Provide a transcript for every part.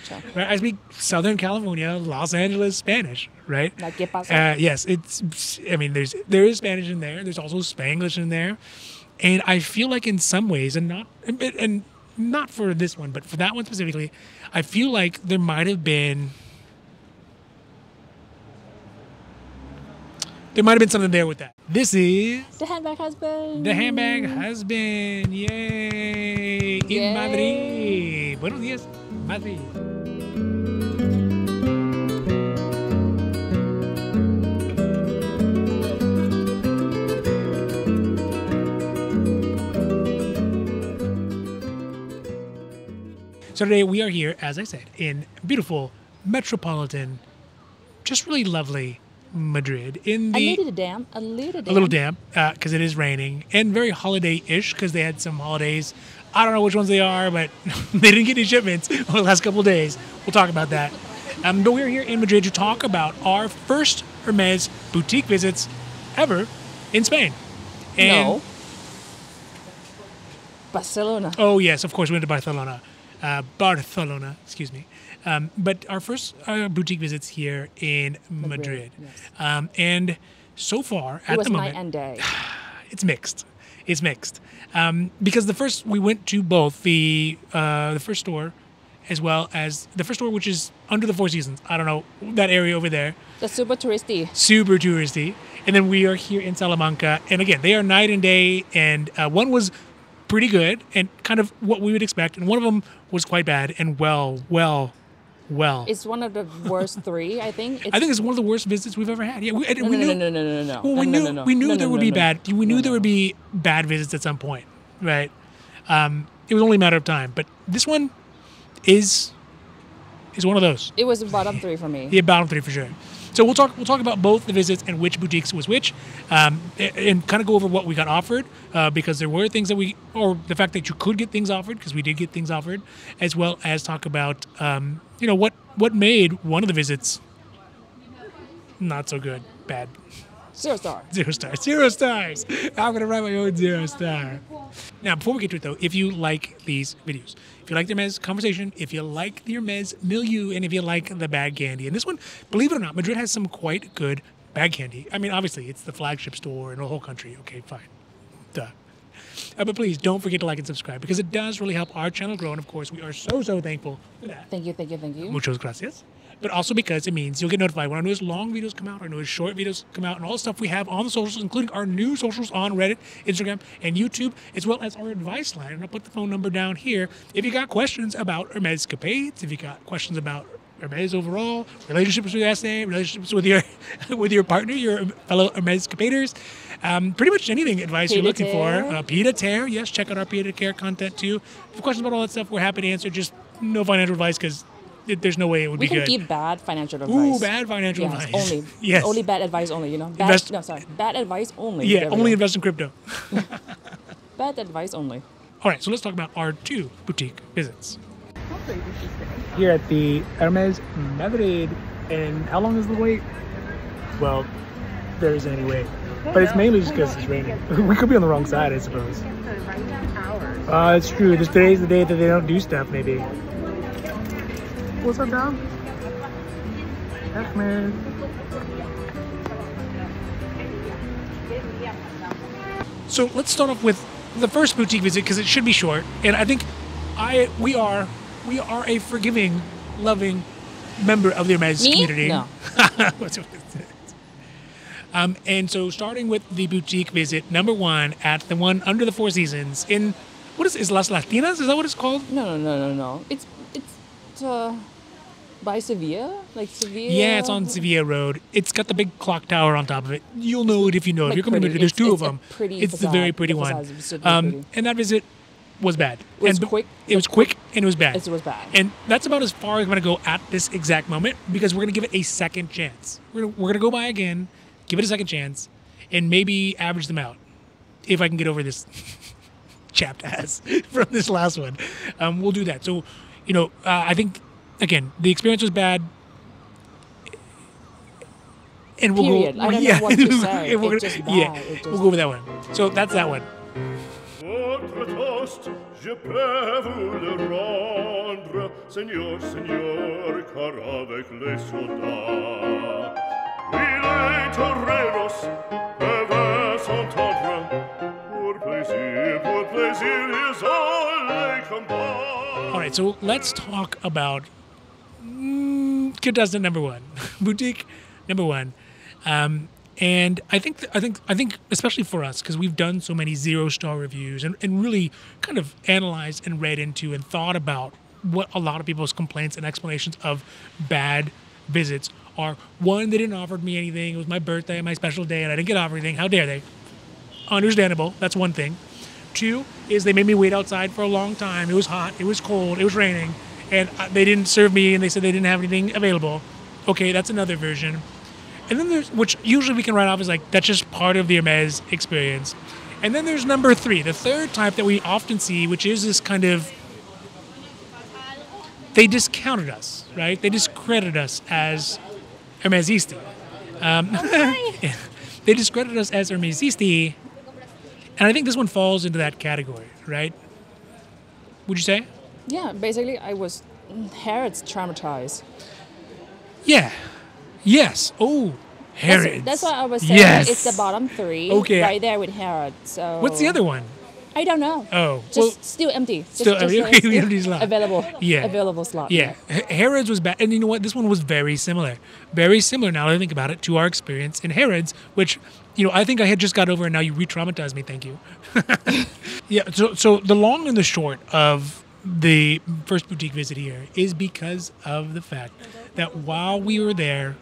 mucho. Right? I speak Southern California, Los Angeles Spanish, right? Like, ¿qué pasa? Yes, I mean, there is Spanish in there. There's also Spanglish in there, and I feel like in some ways, and not for this one, but for that one specifically, I feel like there might have been something there with that. This is The Handbag Husband. the Handbag Husband. Yay! In Yay. Madrid. Buenos días, Madrid. So today we are here, as I said, in beautiful, metropolitan, just really lovely Madrid. In the A little damp because it is raining, and very holiday-ish because they had some holidays. I don't know which ones they are, but they didn't get any shipments over the last couple of days. We'll talk about that. But we're here in Madrid to talk about our first Hermès boutique visits ever in Spain. And, No. Barcelona. Oh, yes, of course, we went to Barcelona. Excuse me. But our first boutique visits here in Madrid. Yes. And so far, It at was the night moment, and day. it's mixed. It's mixed. Because we went to both the first store as well as the first store, which is under the Four Seasons. I don't know, that area over there. The super touristy. Super touristy. And then we are here in Salamanca. And again, they are night and day. And one was pretty good and kind of what we would expect. And one of them was quite bad and well. It's one of the worst three, I think. I think it's one of the worst visits we've ever had. Yeah, we No. knew. Well, No. we knew there would be No. bad. We knew there would be bad visits at some point, right? It was only a matter of time. But this one is one of those. It was bottom three for me. Yeah, bottom three for sure. So we'll talk about both the visits and which boutiques was which, and kind of go over what we got offered, because there were things or the fact that you could get things offered, because we did get things offered, as well as talk about what made one of the visits not so good, bad. 0 star. 0 stars. 0 stars. I'm going to write my own 0 star. Now, before we get to it, though, if you like these videos, if you like the Hermès conversation, if you like the Hermès milieu, and if you like the bag candy, and this one, believe it or not, Madrid has some quite good bag candy. I mean, obviously, it's the flagship store in the whole country. Okay, fine. Duh. But please don't forget to like and subscribe, because it does really help our channel grow. And of course, we are so thankful for that. Thank you. Muchas gracias. But also because it means you'll get notified when our newest long videos come out, our newest short videos come out, and all the stuff we have on the socials, including our new socials on Reddit, Instagram, and YouTube, as well as our advice line. And I'll put the phone number down here. If you got questions about Hermès capades, if you got questions about Hermès overall, relationships with your SA, relationships with your partner, your fellow Hermès capaders, pretty much anything advice you're looking for. Pied-à-terre, yes, check out our pied-à-terre content too. If you have questions about all that stuff, we're happy to answer. Just no financial advice, because there's no way it would be good. We can give bad financial advice. Ooh, bad financial advice. Only. Yes. Only bad advice only, you know. Bad advice only. Yeah, only invest in crypto. Bad advice only. All right, so let's talk about our 2 boutique visits. Here at the Hermes Madrid. And how long is the wait? Well, there isn't any wait. But it's mainly just because it's raining. We could be on the wrong side, I suppose. It's true. Today's the day that they don't do stuff, maybe. What's up, Dom? Hermes. So let's start off with the first boutique visit, because it should be short. And I think we are a forgiving, loving member of the Hermes community. No. And so starting with the boutique visit, number 1 at the one under the Four Seasons in, what is Las Latinas? Is that what it's called? No. It's by Sevilla, like Sevilla. Yeah, it's on Sevilla Road. It's got the big clock tower on top of it. You'll know it if you know it. Like If you're coming to, there's 2 of them. It's the very pretty one. Pretty. And that visit was bad. It was quick. It was quick and it was bad. It was bad. And that's about as far as I'm going to go at this exact moment, because we're going to give it a second chance. We're going to go by again, give it a second chance, and maybe average them out if I can get over this chapped ass from this last one. We'll do that. So, I think, again, the experience was bad. And we'll Period. go. I don't know what to say. It's just bad. Yeah, we'll go with that one. So that's that one. Votre toast, je peux vous le rendre, Seigneur, Seigneur, car avec les soldats, oui, les toreros peuvent s'entendre, pour plaisir, is all they combine. All right, so let's talk about contestant number one, boutique number one. And I think especially for us, because we've done so many 0-star reviews and really kind of analyzed and read into and thought about what a lot of people's complaints and explanations of bad visits are. One, they didn't offer me anything. It was my birthday, my special day, and I didn't get offered anything. How dare they? Understandable. That's one thing. Two is they made me wait outside for a long time. It was hot. It was cold. It was raining. And they didn't serve me, and they said they didn't have anything available. Okay, that's another version. And then there's, which usually we can write off as like, that's just part of the Hermès experience. And then there's number three, the third type that we often see, which is this kind of, they discounted us, right? They discredited us as Hermesisti. They discredited us as Hermesisti. And I think this one falls into that category, right? Would you say? Yeah, basically I was Harrod's traumatized. Yeah. Yes. Oh, Harrods. That's what I was saying. Yes. It's the bottom three. Okay. Right there with Harrod. So What's the other one? I don't know. Oh. Just still empty. Still empty. Okay, empty slot. Available. Yeah. Available slot. Yeah. Harrods was bad. And you know what? This one was very similar. Very similar, now that I think about it, to our experience in Harrods, which, you know, I think I had just got over, and now you re-traumatized me. Thank you. Yeah. So the long and the short of the first boutique visit here is because of the fact that while we were there,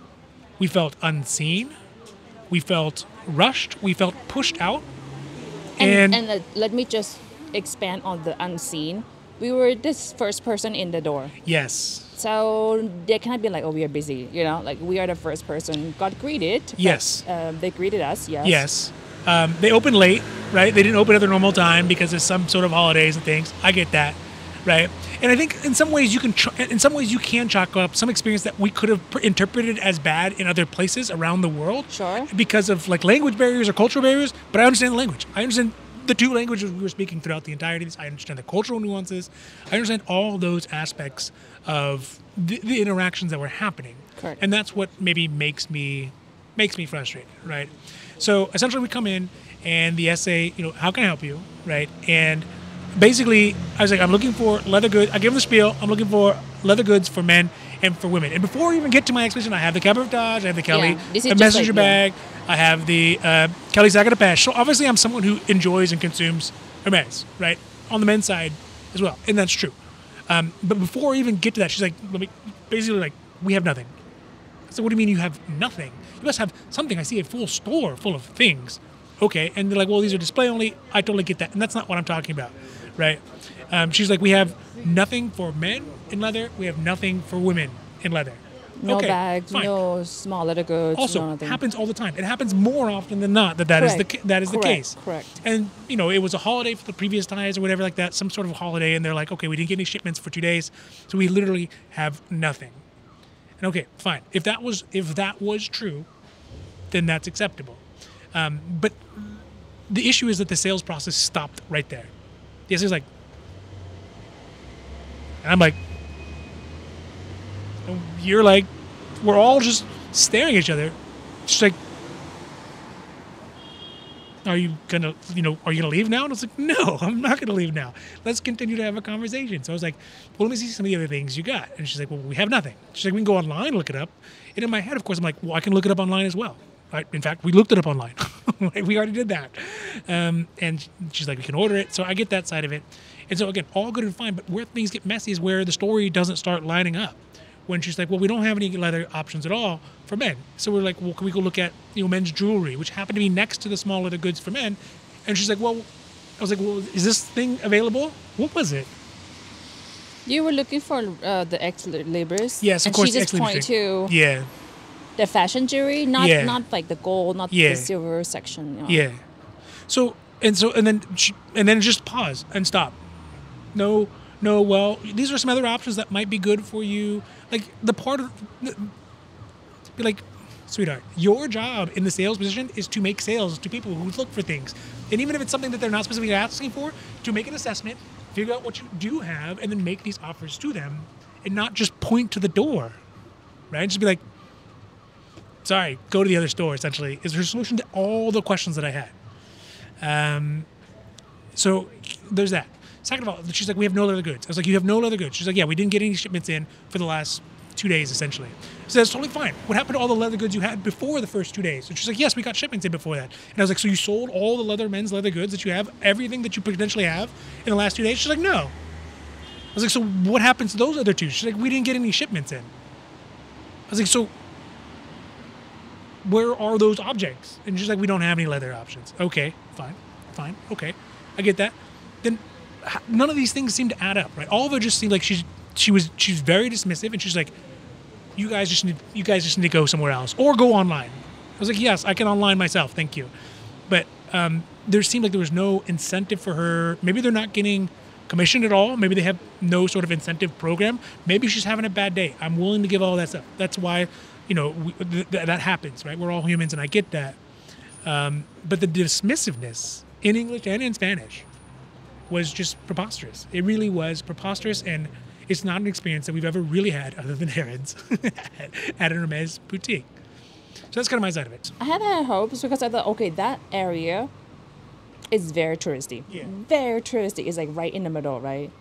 we felt unseen, we felt rushed, we felt pushed out. And let me just expand on the unseen. We were this first person in the door. Yes. So they can't be like, oh, we are busy, you know? Like, we are the first person got greeted. Yes. They greeted us, yes. Yes. They opened late, right? They didn't open at their normal time because of some sort of holidays and things. I get that. Right, and I think in some ways you can chalk up some experience that we could have interpreted as bad in other places around the world. Sure. Because of like language barriers or cultural barriers. But I understand the language. I understand the two languages we were speaking throughout the entirety of this. I understand the cultural nuances. I understand all those aspects of the interactions that were happening. Correct. And that's what maybe makes me frustrated. Right. So essentially, we come in and the essay, you know, how can I help you? Right. And basically, I was like, I'm looking for leather goods. I give them the spiel. I'm looking for leather goods for men and for women. And before I even get to my explanation, I have the cabaretage, I have the Kelly messenger bag, I have the Kelly sac de pêche. So obviously, I'm someone who enjoys and consumes Hermès, right? On the men's side as well, and that's true. But before I even get to that, she's like, basically like, we have nothing. So what do you mean you have nothing? You must have something. I see a full store full of things. Okay, and they're like, well, these are display only. I totally get that, and that's not what I'm talking about. Right? She's like, we have nothing for men in leather. We have nothing for women in leather. No okay, bags, fine. No small leather goods. Also, nothing. Happens all the time. It happens more often than not that is the case. Correct. And you know, it was a holiday for the previous ties or whatever like that, some sort of holiday, and they're like, okay, we didn't get any shipments for 2 days, so we literally have nothing. And okay, fine. If that was true, then that's acceptable. But the issue is that the sales process stopped right there. The essay's like, and I'm like, and you're like, we're all just staring at each other. She's like, are you gonna leave now? And I was like, no, I'm not gonna leave now. Let's continue to have a conversation. So I was like, well, let me see some of the other things you got. And she's like, well, we have nothing. She's like, we can go online and look it up. And in my head, of course, I'm like, well, I can look it up online as well. Right? In fact, we looked it up online. We already did that. And she's like, we can order it. So I get that side of it. And so again, all good and fine. But where things get messy is where the story doesn't start lining up. When she's like, well, we don't have any leather options at all for men. So we're like, well, can we go look at men's jewelry, which happened to be next to the small leather goods for men. And she's like, well, I was like, well, is this thing available? What was it? You were looking for the Ex Libris. Yes, of course. And she just pointed to the fashion jewelry, not like the gold, not the silver section. You know. Yeah. So then just pause and stop. No. Well, these are some other options that might be good for you. Like the part of, like, sweetheart, your job in the sales position is to make sales to people who look for things. And even if it's something that they're not specifically asking for, to make an assessment, figure out what you do have, and then make these offers to them and not just point to the door, right? Just be like, sorry, go to the other store, essentially, is her solution to all the questions that I had. So there's that. Second of all, she's like, we have no leather goods. I was like, you have no leather goods? She's like, yeah, we didn't get any shipments in for the last 2 days, essentially. So that's totally fine. What happened to all the leather goods you had before the first 2 days? And she's like, yes, we got shipments in before that. And I was like, so you sold all the men's leather goods that you have, everything that you potentially have in the last 2 days? She's like, no. I was like, so what happens to those other two? She's like, we didn't get any shipments in. I was like, so where are those objects? And she's like, we don't have any leather options. Okay, fine, okay. I get that. Then none of these things seem to add up, right? All of it just seemed like she's very dismissive, and she's like, you guys just need to go somewhere else or go online. I was like, yes, I can online myself, thank you. But there seemed like there was no incentive for her. Maybe they're not getting commissioned at all. Maybe they have no sort of incentive program. Maybe she's having a bad day. I'm willing to give all that stuff. That's why, that happens, right? We're all humans, and I get that. But the dismissiveness in English and in Spanish was just preposterous. It really was preposterous, and it's not an experience that we've ever really had other than Herod's at an Hermes boutique. So that's kind of my side of it. I had high hopes because I thought, okay, that area is very touristy. Yeah. Very touristy. It's like right in the middle, right?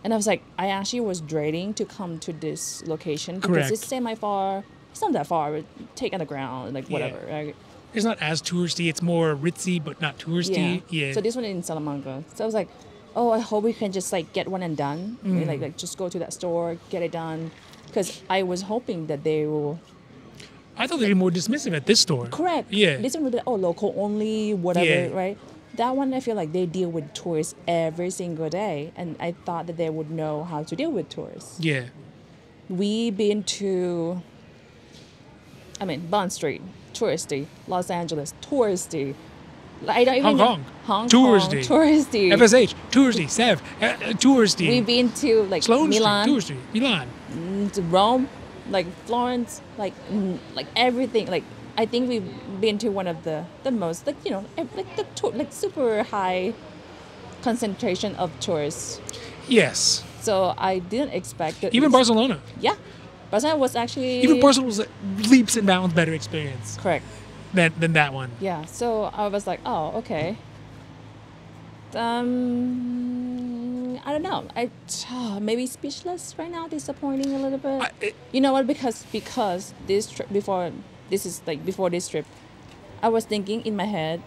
And I was like, I actually was dreading to come to this location because Correct. it's semi-far. It's not that far. But take on the ground, like whatever. Yeah. Right? It's not as touristy. It's more ritzy, but not touristy. Yeah. So this one in Salamanca. So I was like, oh, I hope we can just like get one and done. Like just go to that store, get it done. Because I was hoping that they will. I thought they'd be more dismissive at this store. Correct. Yeah. This one would be, local only, whatever, Yeah. right? That one, I feel like they deal with tourists every single day. And I thought that they would know how to deal with tourists. Yeah. We been to, Bond Street, touristy. Los Angeles, touristy. I don't even know. Hong Kong, touristy. FSH, touristy. Sev, touristy. We've been to like Sloane Milan, Street, touristy. Milan. To Rome, like Florence, like everything. Like I think we've been to one of the most like super high concentration of tourists. Yes. So I didn't expect that. Even Barcelona. Yeah, Barcelona was actually. Even Barcelona was a leaps and bounds better experience. Correct. Than that one. Yeah. So I was like, oh, okay. I don't know. Maybe speechless right now, disappointing a little bit. You know what? Because this trip before this trip, I was thinking in my head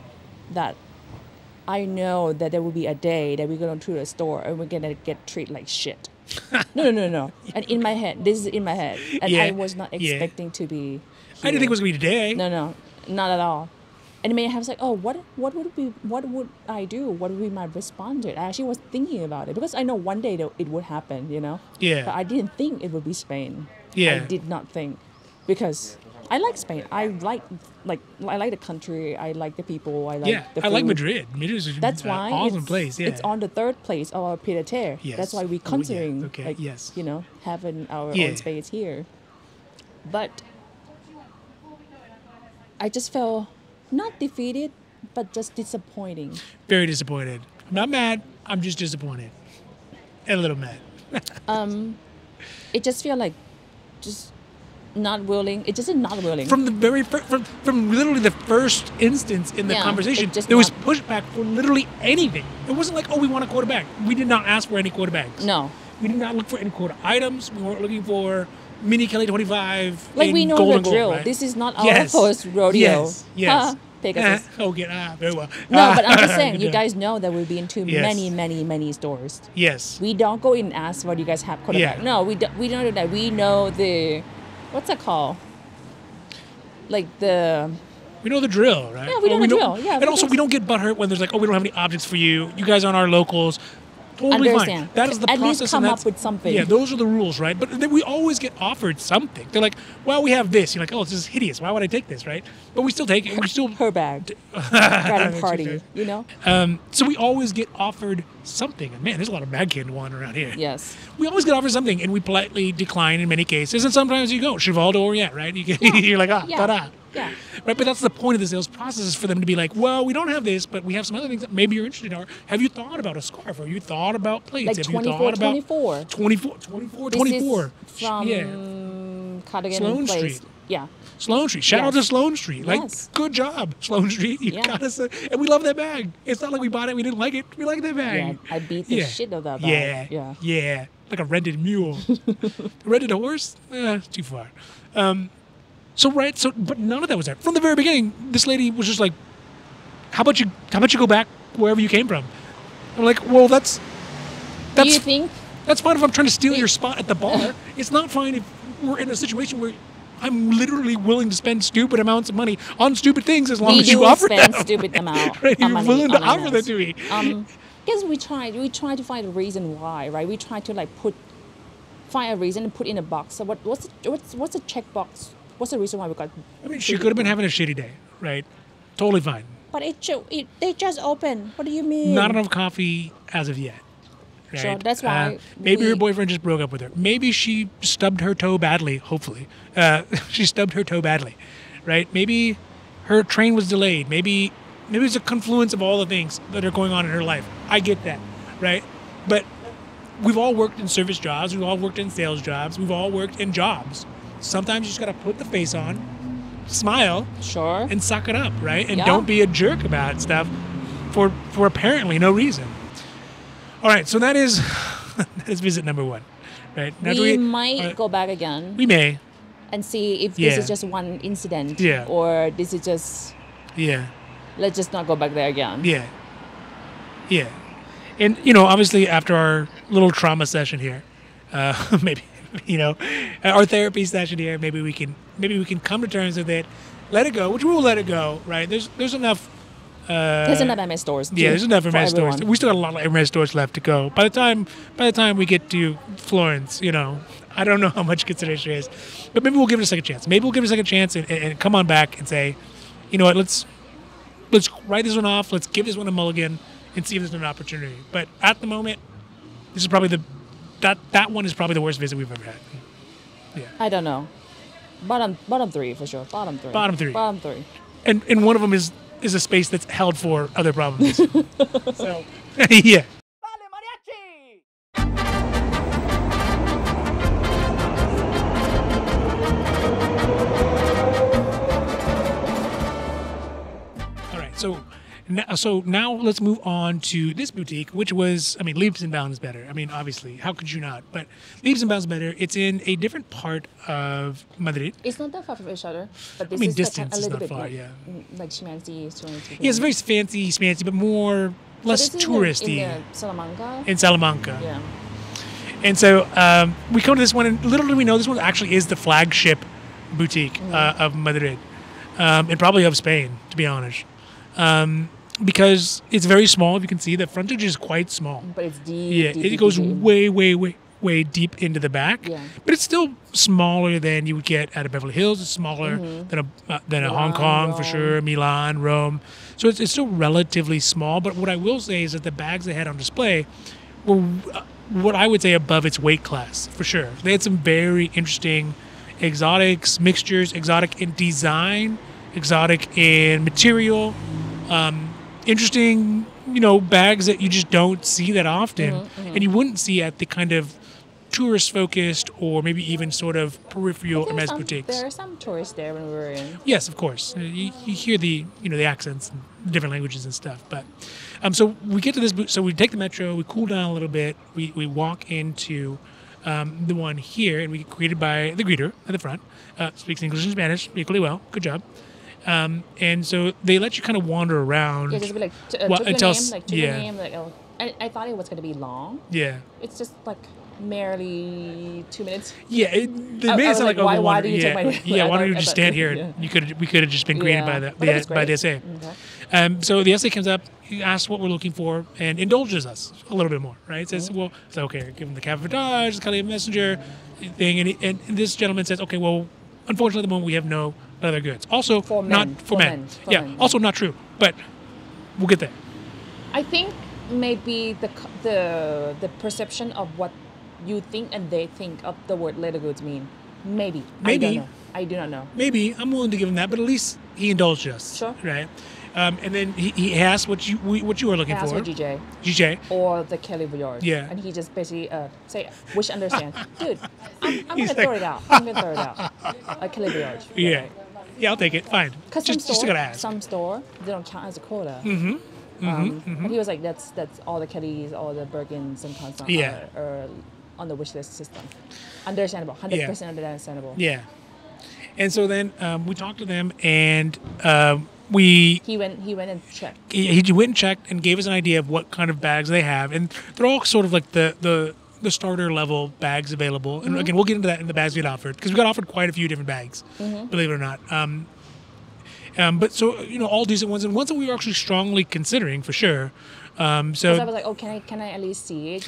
that I know that there will be a day that we're going to a store and we're gonna get treated like shit. No. And in my head, this is in my head, and I was not expecting to be. Here. I didn't think it was gonna be today. No, not at all. And I was like, oh, what would I do? What would be my response to it? I actually was thinking about it because I know one day that it would happen, Yeah. But I didn't think it would be Spain. Yeah. I did not think, because I like Spain. I like the country. I like the people. I like the food. I like Madrid. Madrid is an awesome place. Yeah. It's on the third place of our pied à terre. Yes. That's why we're considering having our own space here. But I just felt not defeated, but just disappointing. Very disappointed. I'm not mad. I'm just disappointed. And a little mad. It just felt like just not willing. It just not willing. From the very from literally the first instance in the conversation, there was pushback for literally anything. It wasn't like, oh, we want a quota bag. We did not ask for any quota bags. No. We did not look for any quota items. We weren't looking for Mini Kelly 25. Like, we know the drill. Gold, right? This is not our first rodeo. Yes. Pegasus. Very well. No, but I'm just saying, you guys know that we've been to many stores. Yes. We don't go in and ask what you guys have quota bag. No, we don't do that. We know the, what's that called? Like the... We know the drill, right? Yeah, we know the drill. Yeah, and also, we don't get butthurt when there's like, oh, we don't have any objects for you. You guys aren't our locals. Totally understand. Fine. That is the At process. least come up with something. Yeah, those are the rules, right? But then we always get offered something. They're like, well, we have this. You're like, oh, this is hideous. Why would I take this, right? But we still take it. We still her bag. Garden party, So we always get offered something. And man, there's a lot of bag candy wandering around here. Yes. We always get offered something, and we politely decline in many cases. And sometimes you go, Cheval, where you at, right? You're like, ta-da. Yeah. Right, but that's the point of the sales process is for them to be like, well, we don't have this, but we have some other things that maybe you're interested in. Or have you thought about a scarf? Or have you thought about plates? Like have 24, you thought about 24. 24, This 24. is from Cardigan Sloane Place. Street. Yeah. Sloane Street. Shout out to Yes. Sloane Street. Like, Yes. good job, Sloane Street. You Yeah. got us. And we love that bag. It's not like we bought it, we didn't like it. We like that Yeah. bag. I beat the shit out of that bag. Yeah. Yeah. Yeah. Like a rented mule. Rented a horse? Too far. But none of that was there. From the very beginning, this lady was just like, how about you go back wherever you came from? I'm like, well, that's Do you think? that's fine if I'm trying to steal your spot at the bar. It's not fine if we're in a situation where I'm literally willing to spend stupid amounts of money on stupid things as long We as you do offer spend them. stupid amount Right, of you're money willing to on offer Hermes. that to me. Because we try to find a reason why, right? We try to like find a reason and put in a box. So what's the checkbox? What's the reason why we got? I mean, she could have been having a shitty day, right? Totally fine. But they just opened. What do you mean? Not enough coffee as of yet. Right? Sure, that's why maybe we- her boyfriend just broke up with her. Maybe she stubbed her toe badly. Hopefully, she stubbed her toe badly, right? Maybe her train was delayed. Maybe it's a confluence of all the things that are going on in her life. I get that, right? But we've all worked in service jobs. We've all worked in sales jobs. We've all worked in jobs. Sometimes you just gotta put the face on, smile, Sure. and suck it up, right? And Yeah. don't be a jerk about stuff for apparently no reason. All right, so that is visit number one, right? Now, we might go back again We may, and see if Yeah. this is just one incident, Yeah. or this is just yeah, let's just not go back there again. yeah, yeah. And obviously, after our little trauma session here, maybe our therapy session here, maybe we can come to terms with it, let it go, which we will let it go, right? There's enough. There's enough Hermes stores. Yeah, there's enough for Hermes stores. everyone. We still got a lot of Hermes stores left to go. By the time we get to Florence, I don't know how much consideration there is, but maybe we'll give it a second chance. Maybe we'll give it a second chance and come on back and say, you know what, let's write this one off. Let's give this one a mulligan and see if there's an opportunity. But at the moment, this is probably that one is probably the worst visit we've ever had. Yeah. I don't know. Bottom three for sure. Bottom three. Bottom three. Bottom three. And one of them is a space that's held for other problems. So yeah. All right, so now let's move on to this boutique, which was, Leaps and Bounds better. Obviously, how could you not? But Leaps and Bounds better. It's in a different part of Madrid. It's not that far from each other, but this I mean, is distance like a is little not bit far, like, yeah. like schmancy. Yeah, it's very fancy, but more less This is touristy in the Salamanca. in Salamanca. Yeah. And so we come to this one, and little do we know, this one actually is the flagship boutique of Madrid, and probably of Spain, to be honest. Because it's very small. If you can see, the frontage is quite small. But it's deep. Yeah, deep, it deep, goes deep. way deep into the back. Yeah. But it's still smaller than you would get out of Beverly Hills. It's smaller than a Hong Kong for Rome. sure, Milan, Rome. So it's still relatively small. But what I will say is that the bags they had on display were what I would say above its weight class for sure. They had some very interesting exotics, mixtures, exotic in design, exotic in material. Interesting, bags that you just don't see that often, and you wouldn't see at the kind of tourist-focused or maybe even sort of peripheral Hermes boutiques. There are some tourists there when we were in. Yes, of course. You hear the the accents and different languages and stuff. But so we get to this. So we take the metro. We cool down a little bit. We walk into the one here, and we get greeted by the greeter at the front. Speaks English and Spanish equally well. Good job. And so they let you kind of wander around. Yeah, just be like, Well, took it your tells- name, like, took yeah. your name, like, oh. I thought it was going to be long. Yeah. It's just like merely 2 minutes. Yeah, they I made it was sound like, like why wander. do you take my name? Yeah, I why don't you thought- just I stand thought- here? yeah. We could have just been greeted by But it was by the great. SA. Okay. So the SA comes up, he asks what we're looking for, and indulges us a little bit more, right? Says, Mm-hmm. well, it's okay, give him the cabotage, the Cali messenger thing, and this gentleman says, okay, well, unfortunately at the moment we have no leather goods. Also, For not men. for For men. men. For Yeah, men. also not true, but we'll get there. I think maybe the perception of what you think and they think of the word leather goods mean. Maybe. Maybe. I do not know. Maybe I'm willing to give him that, but at least he indulged us. Sure. Right. And then he asked what you were looking I asked for. for GJ. GJ. Or the Kelly Voyage. Yeah. And he just basically say, wish understand. Dude, I'm going He's to like- throw it out. I'm going to throw it out. A Kelly Voyage. Yeah. Yeah, I'll take it. Fine. Because Just gotta ask. some store, they don't count as a quota. But he was like, that's all the Kellys, all the Birkins and Constance Yeah. are on the wish list system. Understandable. 100% understandable. Yeah. And so then we talked to them, and he went and checked. he went and checked and gave us an idea of what kind of bags they have, and they're all sort of like the starter level bags available. And again, we'll get into that in the bags we got offered, because we got offered quite a few different bags, believe it or not. But so all decent ones, and ones that we were actually strongly considering for sure. So I was like, oh, can I at least see it?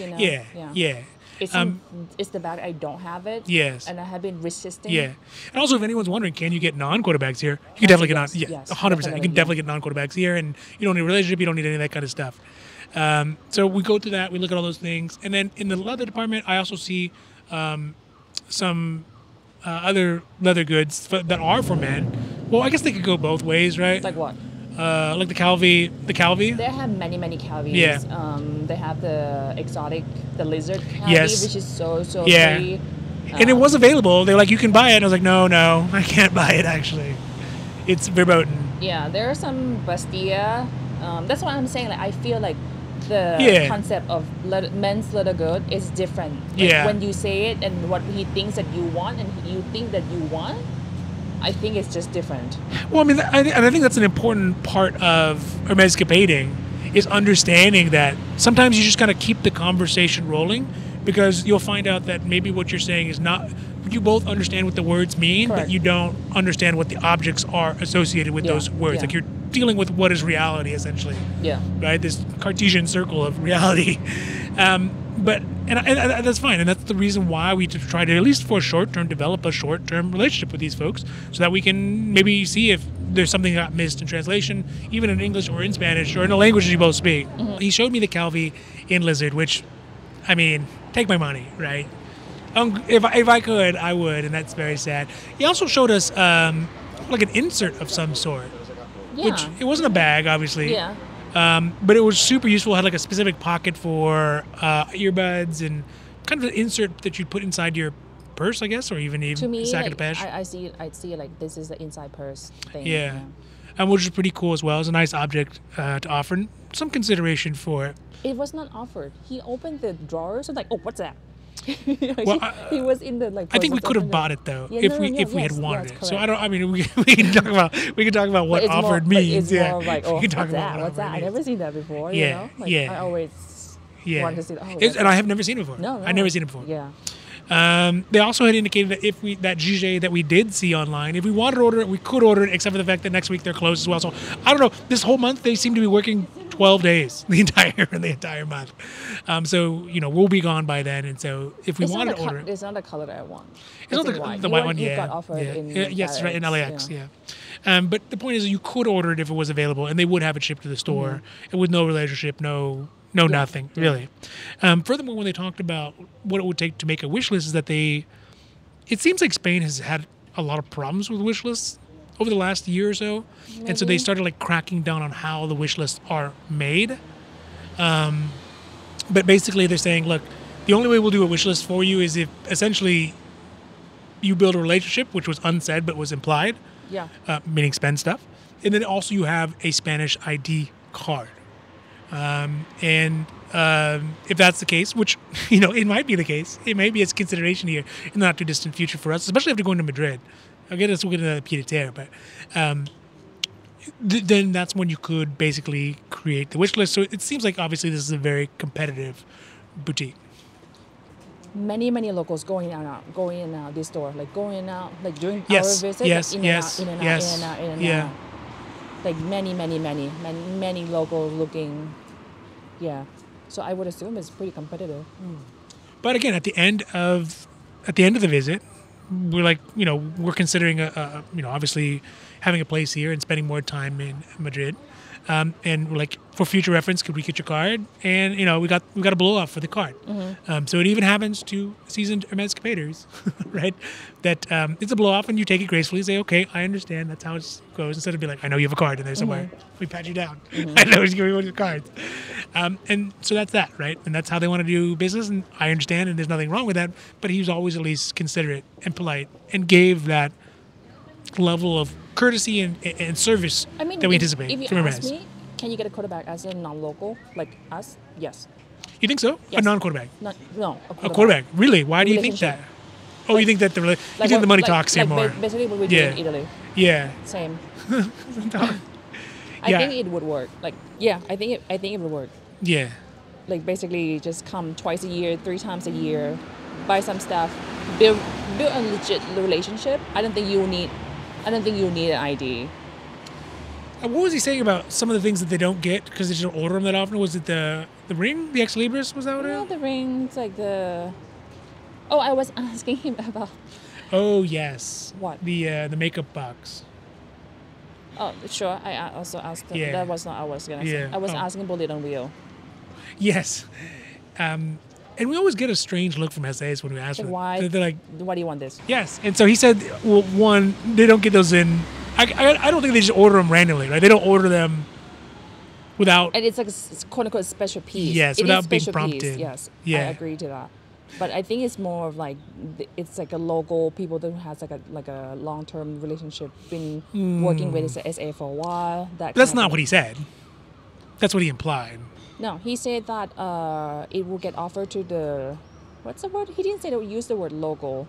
yeah. It's the bag. I don't have it. Yes. And I have been resisting. Yeah. And also, if anyone's wondering, can you get non-quota bags here? You can definitely get yes, 100%. You can definitely get non-quota bags here, and you don't need a relationship. You don't need any of that kind of stuff. So we go through that. We look at all those things. And then in the leather department, I also see some other leather goods that are for men. Well, I guess they could go both ways, right? Like what? Like the Calvi. The Calvi? They have many Calvis. Yeah. They have the exotic, the lizard Calvi, Yes. which is so Yeah. pretty. And it was available. They were like, you can buy it. And I was like, no, I can't buy it, actually. It's verboten. Yeah, there are some Bastia. That's what I'm saying. Like, I feel like the Yeah. concept of men's leather good is different. Like, Yeah. when you say it and what he thinks that you want and you think that you want, I think it's just different. Well, I mean, I think that's an important part of Hermès escapading, is understanding that sometimes you just got to keep the conversation rolling, because you'll find out that maybe what you're saying is not, you both understand what the words mean, Correct. but you don't understand what the objects are associated with those words. Yeah. Like, you're dealing with what is reality, essentially, Yeah. right? This Cartesian circle of reality. And that's fine, and that's the reason why we try to, at least for a short term, develop a short term relationship with these folks, so that we can maybe see if there's something that got missed in translation, even in English or in Spanish or in the languages you both speak. He showed me the Calvi in lizard, which, I mean, take my money, right? If I could, I would, and that's very sad. He also showed us like an insert of some sort, Yeah. which it wasn't a bag, obviously. Yeah. But it was super useful. It had like a specific pocket for earbuds, and kind of an insert that you'd put inside your purse, I guess, or even To me, a sack like, of cash. I see it like this is the inside purse thing. Yeah. Which is pretty cool as well. It's a nice object to offer, and some consideration for it. It was not offered. He opened the drawers and like, oh, what's that? Well, he was in the like. I think we process could have of bought it though, Yeah, if no, we no, if we had yes, wanted yes, it. So correct. I mean we can talk about what But it's offered more, but means. it's Yeah, more like, oh, we can talk what's about that? what What's that? offered I means. never seen that before. Yeah, You know? Like, yeah. I always Yeah. wanted to see. Oh, And I have never seen it before. no, I've never seen it before. Yeah. They also had indicated that if that GJ that we did see online, if we wanted to order it, we could order it, except for the fact that next week they're closed as well. So I don't know. This whole month they seem to be working 12 days the entire month. So we'll be gone by then, and so if we wanted to order it, It's not the color that I want. it's not the white one. You Yeah, got offered yeah. in Yes, right, in LAX. yeah. Yeah. But the point is, you could order it if it was available, and they would have it shipped to the store, and with no relationship, no nothing really. Furthermore, when they talked about what it would take to make a wish list, is that it seems like Spain has had a lot of problems with wish lists over the last year or so, and so they started like cracking down on how the wish lists are made. But basically, they're saying, look, the only way we'll do a wish list for you is if essentially you build a relationship, which was unsaid but was implied, Yeah. meaning spend stuff, and then also you have a Spanish ID card. If that's the case, which it might be the case, it may be its consideration here in the not too distant future for us, especially after going to Madrid. We'll get into the pied-à-terre, but then that's when you could basically create the wish list. So it seems like obviously this is a very competitive boutique. Many locals going in and out this store, like going out, like during Yes, our visit, yes, like yes, in and out, yes, in and out, in and yeah. out. Like many locals looking. Yeah. So I would assume it's pretty competitive. But again, at the end of the visit, we're like, we're considering obviously having a place here and spending more time in Madrid. And like for future reference, could we get your card? And you know, we got a blow off for the card. So it even happens to seasoned Hermès competitors, right? That it's a blow off, and you take it gracefully. Say, okay, I understand. That's how it goes. Instead of be like, I know you have a card in there somewhere. We pat you down. I know you're going to your cards. And so that's that, right? And that's how they want to do business. And I understand, and there's nothing wrong with that. But he was always at least considerate and polite, and gave that level of courtesy and service that we anticipate if you from ask Hermès. me, can you get a quarterback as a non-local like us? Yes. You think so? Yes. A non-quarterback? No, A quarterback? Really? Why do you think that? Oh, you think that you think the money talks here more? Basically what we do in Italy. Yeah. Same. Yeah. I think it would work. Like, yeah, I think it would work. Yeah. Like, basically just come twice a year, 3 times a year, buy some stuff, build a legit relationship. I don't think you need an ID. What was he saying about some of the things that they don't get because they don't order them that often? Was it the ring, the Ex Libris? Was that what it was? The rings, like the. Oh, I was asking him about. Oh yes. What? The makeup box. Oh, sure. I also asked him. Yeah. That was not I was gonna say. I was asking Bullet on Wheel. Yes. And we always get a strange look from SAS when we ask Like, them. why? They're like, why do you want this? yes. And so he said, well, one, they don't get those in. I don't think they just order them randomly, right? They don't order them without. And it's like a quote unquote special piece. Yes, it without is being special prompted. Piece, yes, Yeah. I agree to that. But I think it's more of like it's like a local people that has like a long term relationship, been working with SA for a while. But that's not what he said. That's what he implied. No, he said that it will get offered to the what's the word? He didn't say to use the word local.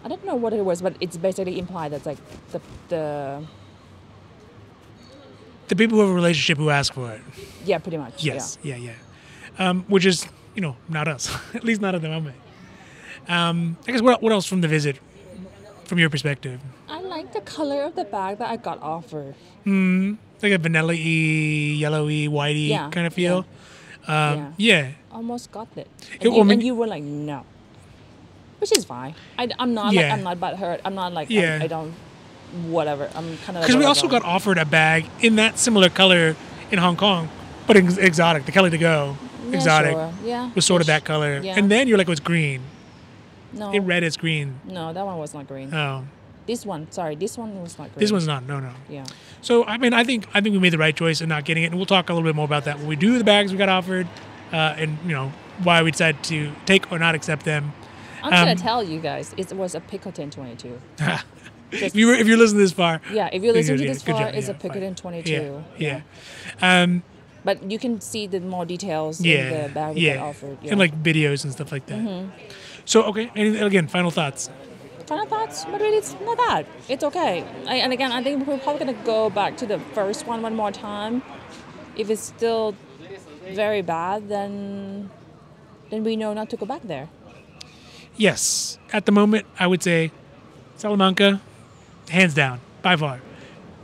I don't know what it was, but it's basically implied that's like the people who have a relationship who ask for it. Yeah, pretty much. Yes. Yeah. Which is, not us. At least not at the moment. I guess what else from the visit, from your perspective? I like the color of the bag that I got offered. Like a vanilla-y, yellowy, whitey kind of feel. Yeah. Almost got it. And you were like, no. Which is fine. I'm not butthurt. I'm not like, I don't, whatever. I'm kind of. Because we also got offered a bag in that similar color in Hong Kong, but exotic. The Kelly to Go exotic was sort of that color. Yeah. And then you're like, it was green. No. It read as green. No, that one was not green. Oh. This one was not green. This one's not. No. Yeah. So I think we made the right choice in not getting it, and we'll talk a little bit more about that when we do the bags we got offered, and why we decided to take or not accept them. I'm gonna tell you guys, it was a Picotin 22. If you're listening this far. Yeah, if you're listening to this far, it's a Picotin 22. Yeah. But you can see the more details in the bag we got offered. Yeah. And like videos and stuff like that. So okay, and again, final thoughts. Final thoughts, but really it's not bad. It's okay. And again, I think we're probably gonna go back to the first one more time. If it's still very bad, then we know not to go back there. Yes. At the moment, I would say Salamanca, hands down, by far.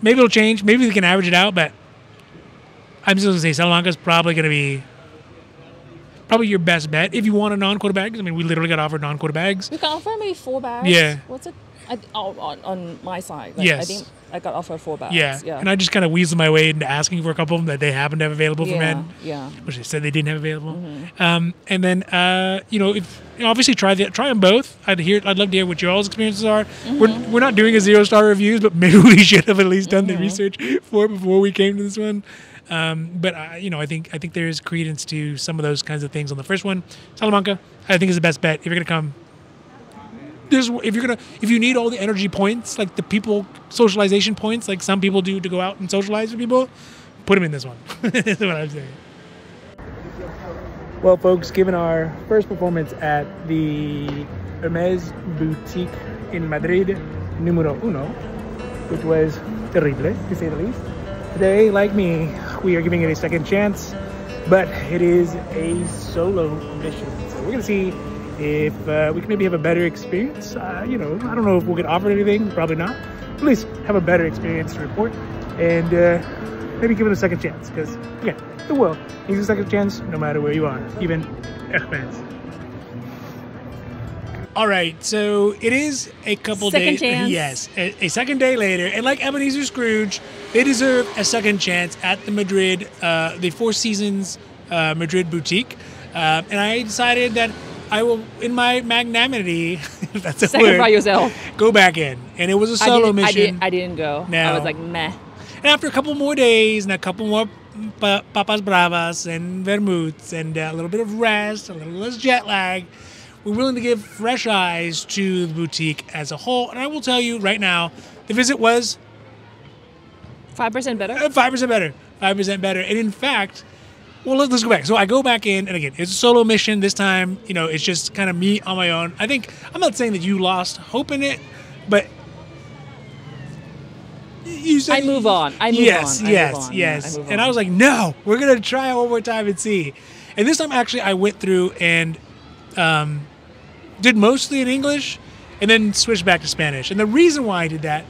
Maybe it'll change. Maybe we can average it out, but I'm just going to say Salamanca is probably going to be your best bet if you want a non-quota bag. I mean, we literally got offered non-quota bags. We can offer maybe 4 bags. Yeah. What's it? On my side. Yes. I think I got offered 4 bags. Yeah. And I just kind of weaseled my way into asking for a couple of them that they happen to have available for men. Yeah. Which they said they didn't have available. And then, if obviously try them both. I'd love to hear what your all's experiences are. We're not doing a 0-star reviews, but maybe we should have at least done the research before we came to this one. But I think there is credence to some of those kinds of things on the first one. Salamanca, I think is the best bet if you're gonna come. If you need all the energy points, like the people socialization points, like some people do to go out and socialize with people, put them in this one. That's what I'm saying. Well, folks, given our first performance at the Hermès boutique in Madrid, numero 1, which was terrible, to say the least. Today, like me, we are giving it a second chance, but it is a solo mission. So we're gonna see if we can maybe have a better experience. I don't know if we'll get offered anything, probably not. At least have a better experience to report, and maybe give it a second chance, because again, the world needs a second chance no matter where you are, even Hermès. All right, so it is a couple Second days. chance. Yes, a second day later, and like Ebenezer Scrooge, they deserve a second chance at the Madrid, the Four Seasons Madrid boutique, and I decided that I will, in my magnanimity, if that's a Second word, by yourself. go back in, and it was a solo mission. I didn't go. No. I was like, meh. And after a couple more days and a couple more papas bravas and vermouths and a little bit of rest, a little less jet lag, we're willing to give fresh eyes to the boutique as a whole. And I will tell you right now, the visit was 5% better? 5% better. 5% better. And in fact, well, let's go back. So I go back in, and again, it's a solo mission. This time, it's just kind of me on my own. I think, I'm not saying that you lost hope in it, but you said... I move on. Yes. I move on. And I was like, no, we're going to try it one more time and see. And this time, actually, I went through and did mostly in English and then switched back to Spanish. And the reason why I did that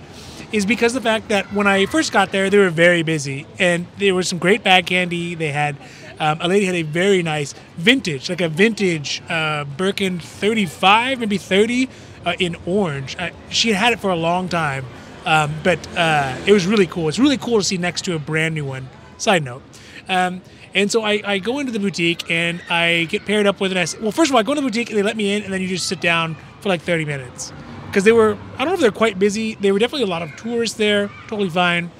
is because of the fact that when I first got there, they were very busy. And there was some great bag candy. They had... a lady had a very nice vintage, like a vintage Birkin 35, maybe 30 in orange. She had it for a long time, but it was really cool. It's really cool to see next to a brand new one. Side note. And so I go into the boutique and I get paired up with well, first of all, I go into the boutique and they let me in, and then you just sit down for like 30 minutes. Because I don't know if they're quite busy. There were definitely a lot of tourists there, totally fine.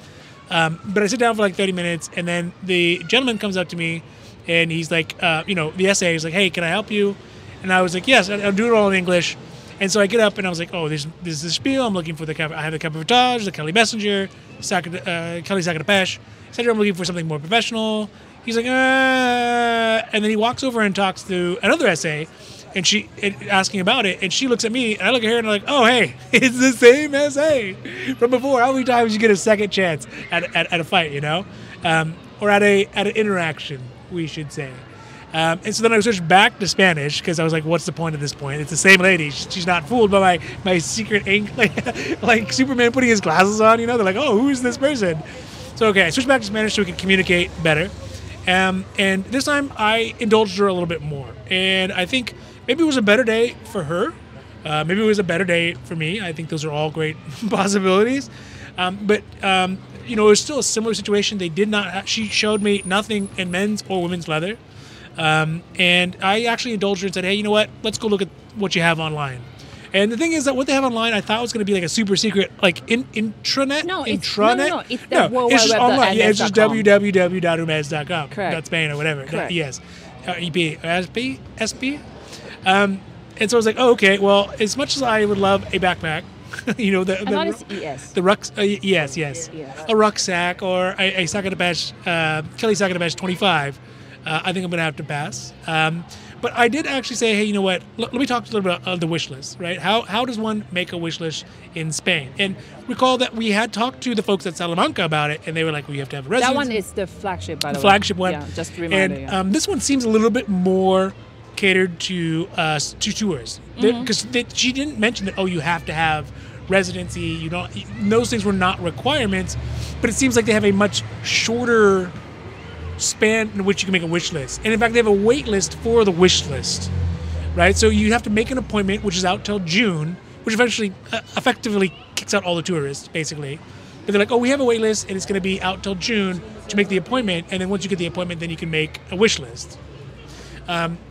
But I sit down for like 30 minutes, and then the gentleman comes up to me, and he's like, the essay is like, hey, can I help you? And I was like, yes, I'll do it all in English. And so I get up, and I was like, oh, this is the spiel. I'm looking for I have the Cabotage, the Kelly Messenger, Kelly Sac de Pêche, etc. I'm looking for something more professional. He's like, and then he walks over and talks to another essay, and she asking about it, and she looks at me, and I look at her, and I'm like, oh, hey, it's the same essay from before. How many times you get a second chance at a fight, or at an interaction, we should say. And so then I switched back to Spanish because I was like, what's the point at this point? It's the same lady. She's not fooled by my secret ink, like Superman putting his glasses on, They're like, oh, who is this person? So, okay, I switched back to Spanish so we could communicate better. And this time I indulged her a little bit more. And I think maybe it was a better day for her. Maybe it was a better day for me. I think those are all great possibilities. But it was still a similar situation. They did not. She showed me nothing in men's or women's leather. And I actually indulged her and said, hey, you know what? Let's go look at what you have online. And the thing is that what they have online, I thought was going to be like a super secret, like intranet. No, it's the World it's just Wide Web. online. Yeah, it's just www.hermes.com. Correct. Spain or whatever. Correct. Yes. EP, SP. And so I was like, oh, okay. Well, as much as I would love a backpack, I thought it's ES. the yes. A rucksack or a Sac de Pêche, Kelly Sac de Pêche 25. I think I'm going to have to pass. But I did actually say, hey, you know what? Let me talk a little bit about the wish list, right? How does one make a wish list in Spain? And recall that we had talked to the folks at Salamanca about it, and they were like, well, you have to have a residence. That one is the flagship, by the way. Flagship one. Yeah, just to remind you. And this one seems a little bit more catered to tourists. Because she didn't mention that, you have to have residency. Those things were not requirements, but it seems like they have a much shorter span in which you can make a wish list. And in fact, they have a wait list for the wish list, right? So you have to make an appointment, which is out till June, which eventually effectively kicks out all the tourists, basically. But they're like, we have a wait list, and it's going to be out till June to make the appointment. And then once you get the appointment, then you can make a wish list,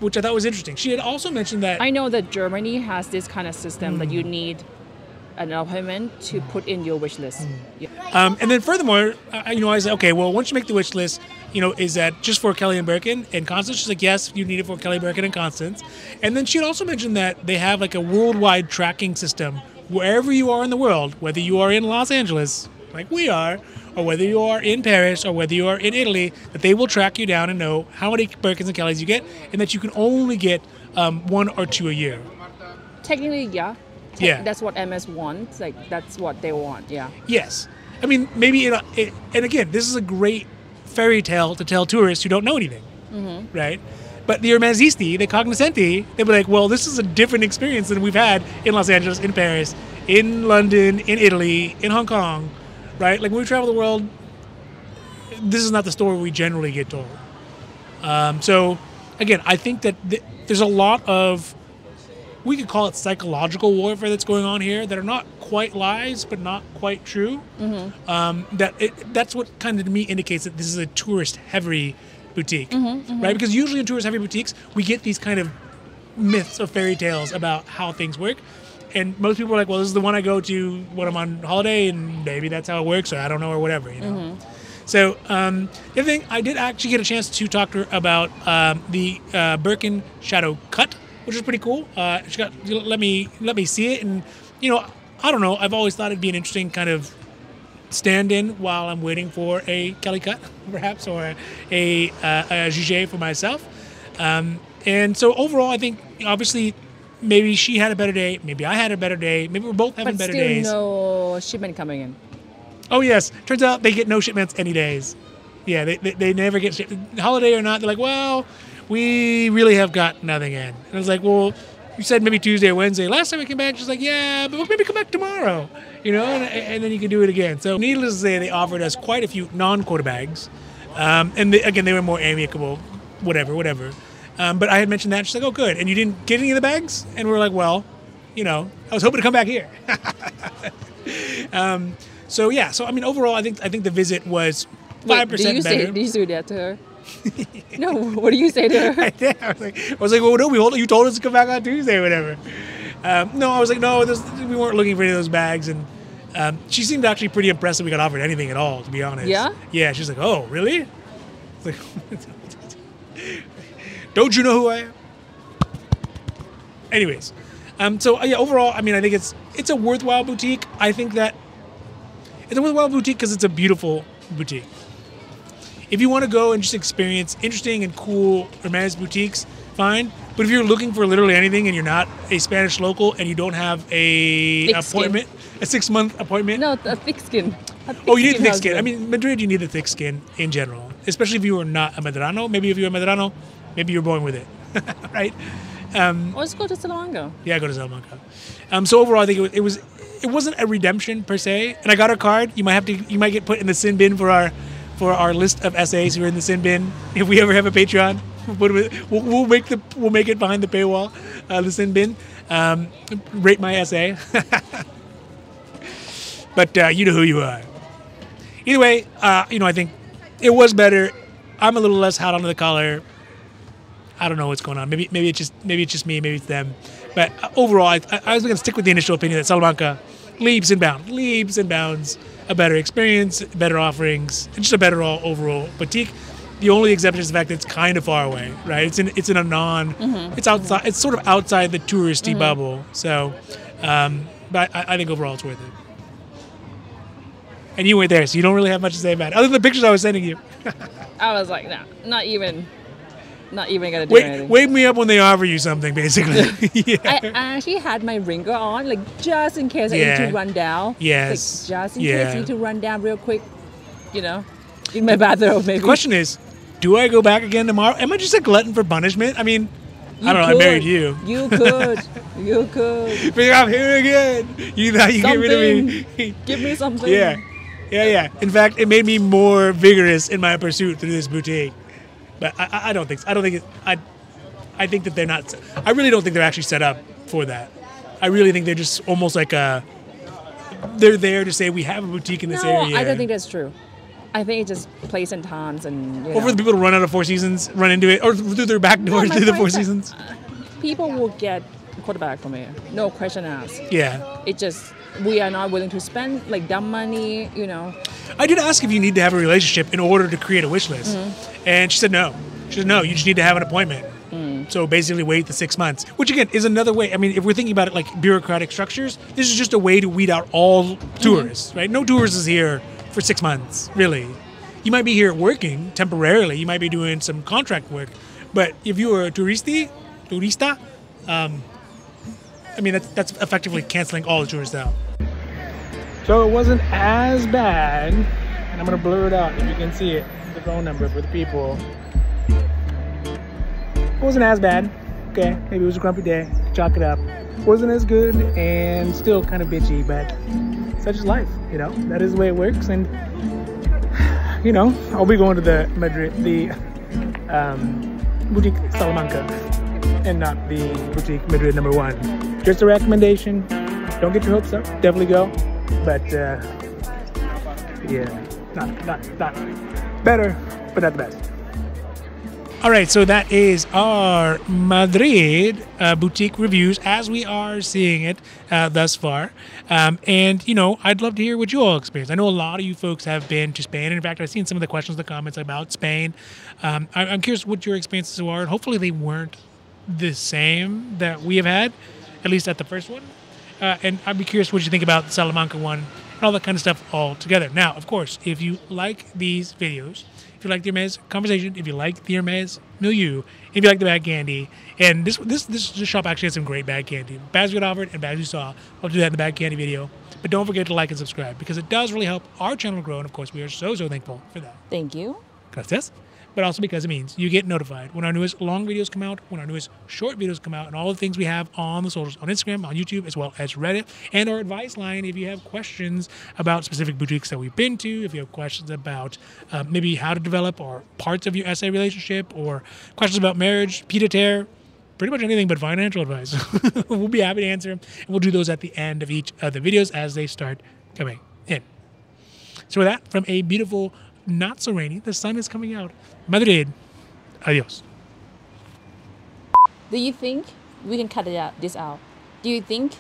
which I thought was interesting. She had also mentioned that... I know that Germany has this kind of system that you need an appointment to put in your wish list. Yeah. And then furthermore, I said, okay, well, once you make the wish list, is that just for Kelly and Birkin and Constance? She's like, yes, you need it for Kelly, Birkin, and Constance. And then she had also mentioned that they have like a worldwide tracking system wherever you are in the world, whether you are in Los Angeles, like we are, or whether you are in Paris, or whether you are in Italy, that they will track you down and know how many Birkins and Kellys you get, and that you can only get 1 or 2 a year. Technically, yeah. Yeah. That's what MS wants. Like, that's what they want, yeah. Yes. I mean, maybe, and again, this is a great fairy tale to tell tourists who don't know anything, right? But the Hermesisti, the cognoscenti, they'll be like, well, this is a different experience than we've had in Los Angeles, in Paris, in London, in Italy, in Hong Kong, right? Like, when we travel the world, this is not the story we generally get told. So, again, I think that there's a lot of we could call it psychological warfare that's going on here that are not quite lies, but not quite true. That's what kind of to me indicates that this is a tourist-heavy boutique, right? Because usually in tourist-heavy boutiques, we get these kind of myths or fairy tales about how things work. And most people are like, well, this is the one I go to when I'm on holiday, and maybe that's how it works, or I don't know, or whatever, you know? So the other thing, I did actually get a chance to talk to her about the Birkin Shadow Cut, which is pretty cool. She got let me see it, and you know, I don't know. I've always thought it'd be an interesting kind of stand-in while I'm waiting for a Kelly cut, perhaps, or a Jugé for myself. And so overall, I think obviously maybe she had a better day, maybe I had a better day, maybe we're both having better days. But still no shipment coming in. Oh yes, turns out they get no shipments any days. Yeah, they never get shipped, holiday or not. They're like, well, we really have got nothing in. And I was like, well, you said maybe Tuesday or Wednesday. Last time I came back, she's like, yeah, but we'll maybe come back tomorrow, you know, and then you can do it again. So needless to say, they offered us quite a few non-quota bags. And again, they were more amicable, whatever. But I had mentioned that. She's like, oh, good. And you didn't get any of the bags? And we were like, well, you know, I was hoping to come back here. So yeah, so I mean, overall, I think the visit was 5% better. Do you say that to her? No, what do you say to her? I was like, well, no, you told us to come back on Tuesday or whatever. No, I was like, no, we weren't looking for any of those bags. And she seemed actually pretty impressed that we got offered anything at all, to be honest. Yeah? Yeah, she's like, oh, really? It's like, don't you know who I am? Anyways, so yeah, overall, I mean, I think it's a worthwhile boutique. I think that it's a worthwhile boutique because it's a beautiful boutique. If you want to go and just experience interesting and cool Hermès boutiques, fine. But if you're looking for literally anything and you're not a Spanish local and you don't have a 6-month appointment. No, a thick skin. Oh, you need thick skin. I mean, Madrid, you need a thick skin in general, especially if you are not a Medrano. Maybe if you're a Medrano, maybe you're born with it, right? Or let's go to Salamanca. Yeah, go to Salamanca. So overall, I think it wasn't a redemption per se. And I got our card. You might get put in the sin bin for our list of essays who are in the sin bin. If we ever have a Patreon, we'll make it behind the paywall, the sin bin. Rate my essay. But you know who you are. Either way, you know, I think it was better. I'm a little less hot under the collar. I don't know what's going on. Maybe it's just me. Maybe it's them. But overall, I was going to stick with the initial opinion that Salamanca leaps and bounds a better experience, better offerings, and just a better overall boutique. The only exception is the fact that it's kind of far away, right? It's in a it's outside. It's sort of outside the touristy bubble. So, but I think overall it's worth it. And you weren't there, so you don't really have much to say about it, other than the pictures I was sending you. I was like, nah, not even gonna do anything. Wake me up when they offer you something, basically. Yeah. I actually had my ringer on, like just in case I need to run down. Yes. Like, just in case I need to run down real quick, you know, in my bathrobe maybe. The question is, do I go back again tomorrow? Am I just a glutton for punishment? I mean, I don't know. I married you. You could. You could. But I'm here again. You thought you get rid of me. Give me something. Yeah. In fact, it made me more vigorous in my pursuit through this boutique. But I don't think so. I think that they're not. I really don't think they're actually set up for that. I really think they're just almost like they're there to say we have a boutique in this area. No, I don't think that's true. I think it's just place and times and. Or for the people to run out of Four Seasons, run into it, or through their back doors through the Four Seasons. People will get quarterback from here. No question asked. Yeah. It just. We are not willing to spend like dumb money, you know. I did ask if you need to have a relationship in order to create a wish list. And she said no. She said no, you just need to have an appointment. So basically wait the 6 months. Which again is another way. I mean, if we're thinking about it like bureaucratic structures, this is just a way to weed out all tourists, right? No tourist is here for 6 months, really. You might be here working temporarily. You might be doing some contract work. But if you are a turista, I mean, that's effectively canceling all the tourists out. So it wasn't as bad, and I'm going to blur it out if you can see it, the phone number for the people. It wasn't as bad. Okay, maybe it was a grumpy day. Chalk it up. Wasn't as good and still kind of bitchy, but such is life, you know. That is the way it works, and, you know, I'll be going to the Madrid, the boutique Salamanca. and not the boutique Madrid #1. Just a recommendation. Don't get your hopes up. Definitely go. But yeah, not better, but not the best. All right, so that is our Madrid boutique reviews as we are seeing it thus far. And, you know, I'd love to hear what you all experienced. I know a lot of you folks have been to Spain. In fact, I've seen some of the questions in the comments about Spain. I'm curious what your experiences are. And hopefully they weren't the same that we have had, at least at the first one. And I'd be curious what you think about the Salamanca one and all that kind of stuff all together. Now, of course, if you like these videos, if you like the Hermès conversation, if you like the Hermès milieu, if you like the bag candy, and this shop actually has some great bag candy. Bags we got offered and bags you saw. I'll do that in the bag candy video. But don't forget to like and subscribe because it does really help our channel grow. And of course, we are so thankful for that. Thank you. Gracias. But also because it means you get notified when our newest long videos come out, when our newest short videos come out, and all the things we have on the socials, on Instagram, on YouTube, as well as Reddit, and our advice line if you have questions about specific boutiques that we've been to, if you have questions about maybe how to develop or parts of your SA relationship, or questions about marriage, pied-à-terre, pretty much anything but financial advice. We'll be happy to answer them, and we'll do those at the end of each of the videos as they start coming in. So with that, from a beautiful, not so rainy, the sun is coming out. Madrid, adios. Do you think we can cut this out? Do you think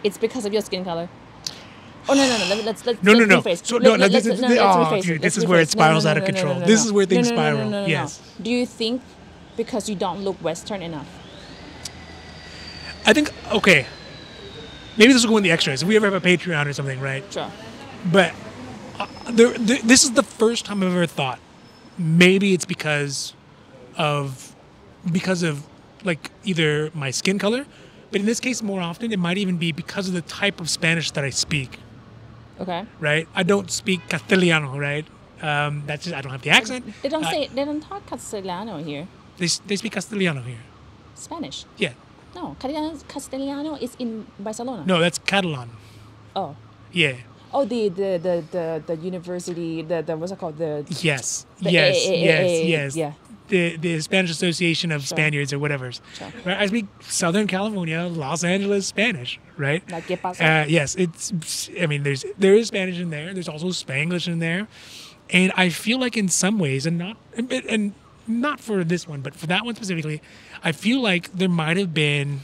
it's because of your skin color? Oh no! Let's No. rephrase. So no, Let's this rephrase. dude, Let's this is where it rephrase. spirals out of control. This is where things spiral. No. Yes. Do you think because you don't look Western enough? I think okay. Maybe this will go in the extras if we ever have a Patreon or something, right? Sure. But this is the first time I've ever thought maybe it's because of like either my skin color, but in this case more often it might even be because of the type of Spanish that I speak. Okay. Right? I don't speak Castellano, right? That's just I don't have the accent. They don't talk Castellano here. They speak Castellano here. Spanish. Yeah. No, Castellano is in Barcelona. No, that's Catalan. Oh. Yeah. Oh, the university, the what's it called? Yes. Yeah. The Spanish Association of Spaniards or whatever. Sure. Right? I speak Southern California, Los Angeles Spanish, right? Like ¿qué pasa? Yes, I mean, there is Spanish in there. There's also Spanglish in there, and I feel like in some ways, and not for this one, but for that one specifically, I feel like there might have been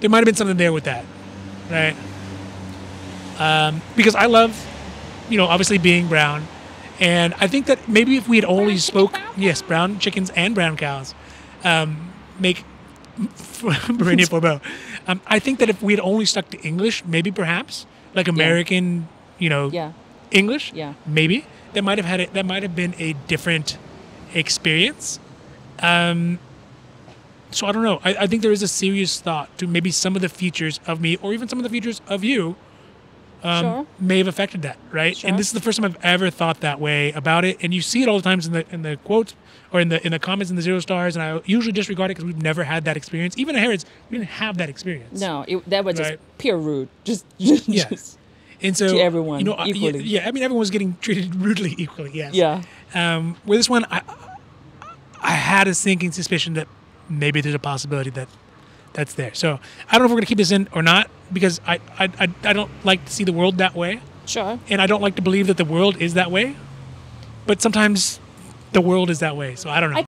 something there with that, right? Because I love, obviously being brown, and I think that maybe if we had only brown chickens and brown cows make Barinia Forbeau. I think that if we had only stuck to English, maybe perhaps like American, English, maybe that might have been a different experience. So I don't know. I think there is a serious thought to maybe some of the features of me, or even some of the features of you, may have affected that, right? Sure. And this is the first time I've ever thought that way about it. And you see it all the times in the quotes or in the comments in the 0 stars. And I usually disregard it because we've never had that experience. Even at Harrods, we didn't have that experience. No, that was just pure rude. Just and so to everyone equally. Yeah, I mean everyone was getting treated rudely equally. Yes. Yeah. With this one, I had a sinking suspicion that maybe there's a possibility that's there. So I don't know if we're going to keep this in or not, because I don't like to see the world that way. Sure. And I don't like to believe that the world is that way. But sometimes the world is that way. So I don't know.